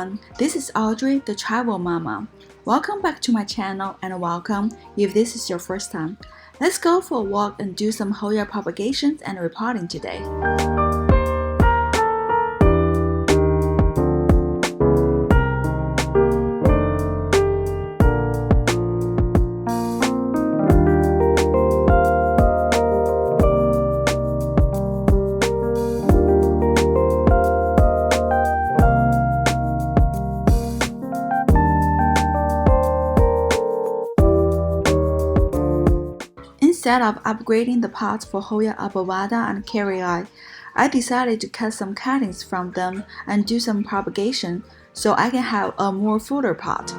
everyone, this is Audrey, the Travel Mama. Welcome back to my channel and welcome if this is your first time. Let's go for a walk and do some Hoya propagation and repotting today. Instead of upgrading the pots for Hoya abovada and Carrii, I decided to cut some cuttings from them and do some propagation so I can have a more fuller pot.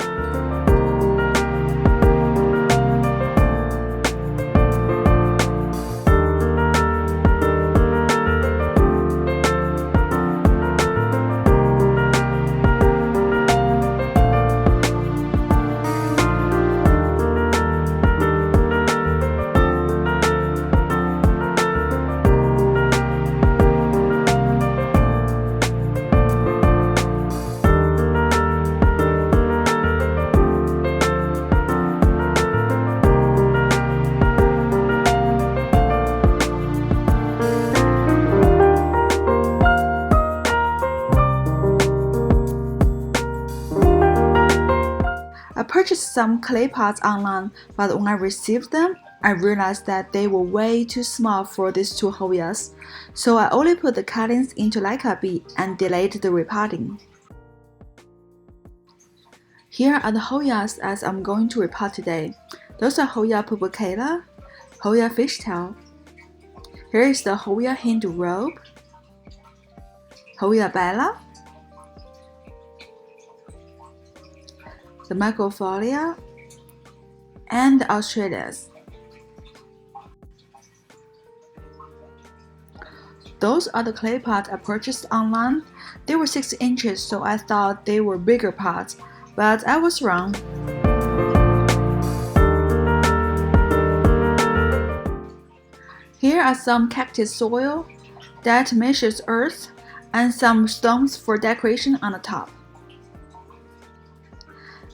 I purchased some clay pots online, but when I received them, I realized that they were way too small for these two Hoyas, so I only put the cuttings into Leica B and delayed the repotting. Here are the Hoyas as I'm going to repot today. Those are Hoya propagation, Hoya fishtail. Here is the Hoya hind robe, Hoya bella, the Macrophilia, and the Australias. Those are the clay pots I purchased online. They were 6 inches, so I thought they were bigger pots, but I was wrong. Here are some cactus soil, diatomaceous earth, and some stones for decoration on the top.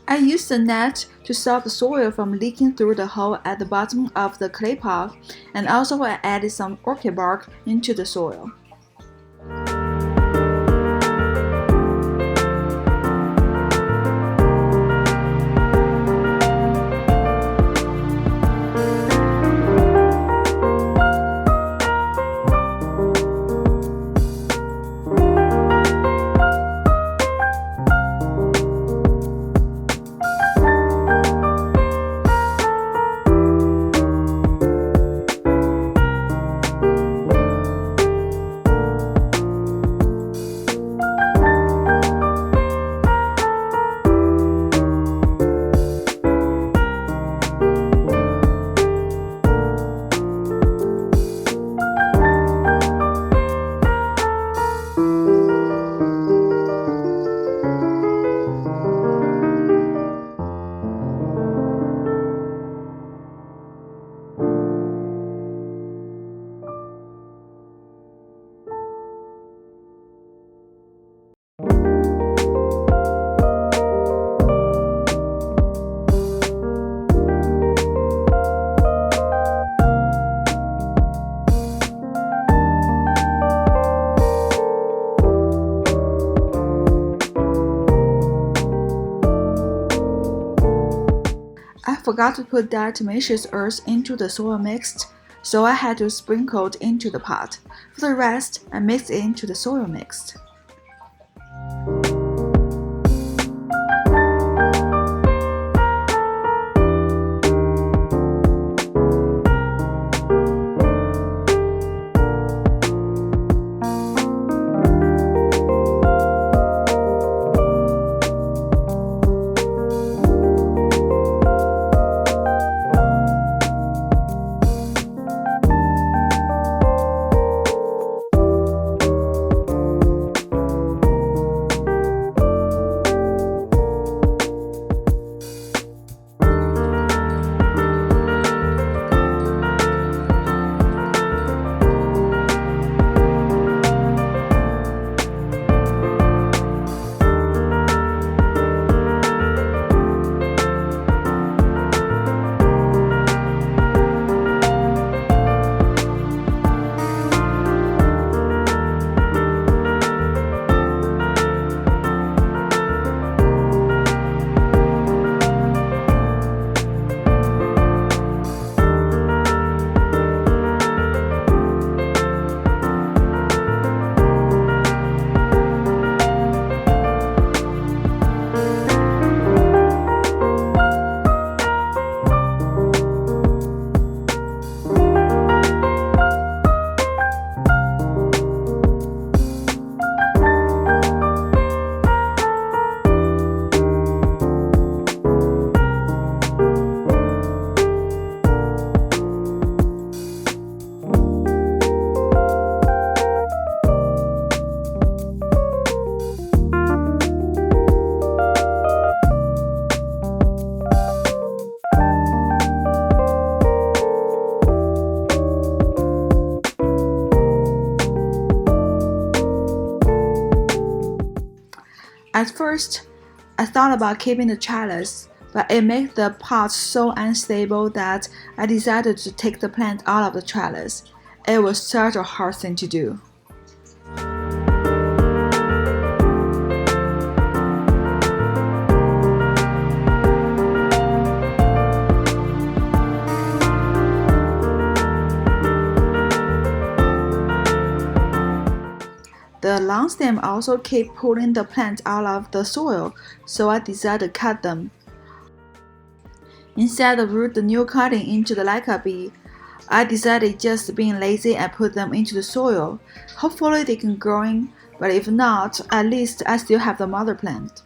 I used the net to stop the soil from leaking through the hole at the bottom of the clay pot, and also I added some orchid bark into the soil. I forgot to put diatomaceous earth into the soil mixed, so I had to sprinkle it into the pot. For the rest, I mixed it into the soil mixed. At first, I thought about keeping the trellis, but it made the pot so unstable that I decided to take the plant out of the trellis. It was such a hard thing to do. The long stem also keep pulling the plant out of the soil, so I decided to cut them. Instead of root the new cutting into the leca bee, I decided just being lazy and put them into the soil. Hopefully they can grow in, but if not, at least I still have the mother plant.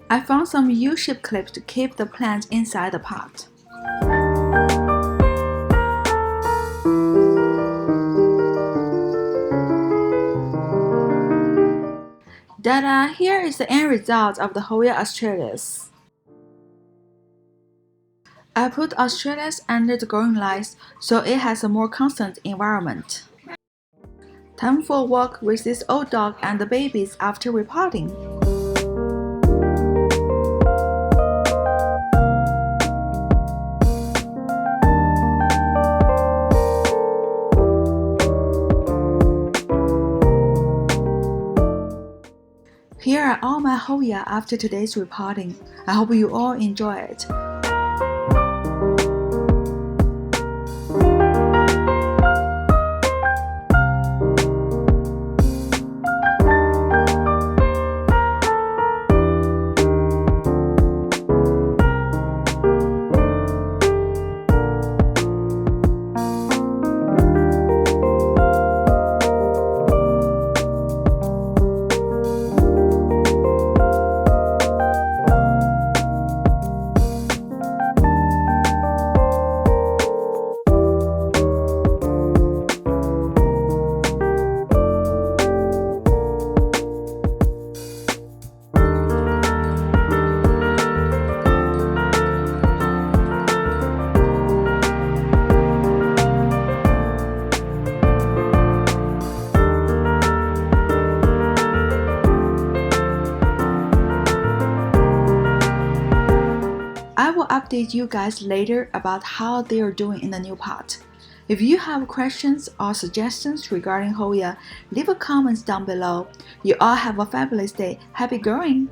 I found some U-shaped clips to keep the plant inside the pot. Ta-da! Here is the end result of the Hoya australis. I put australis under the growing lights so it has a more constant environment. Time for a walk with this old dog and the babies after repotting. Here are all my Hoya after today's repotting. I hope you all enjoy it. I will update you guys later about how they are doing in the new pot. If you have questions or suggestions regarding Hoya, leave a comment down below. You all have a fabulous day. Happy growing!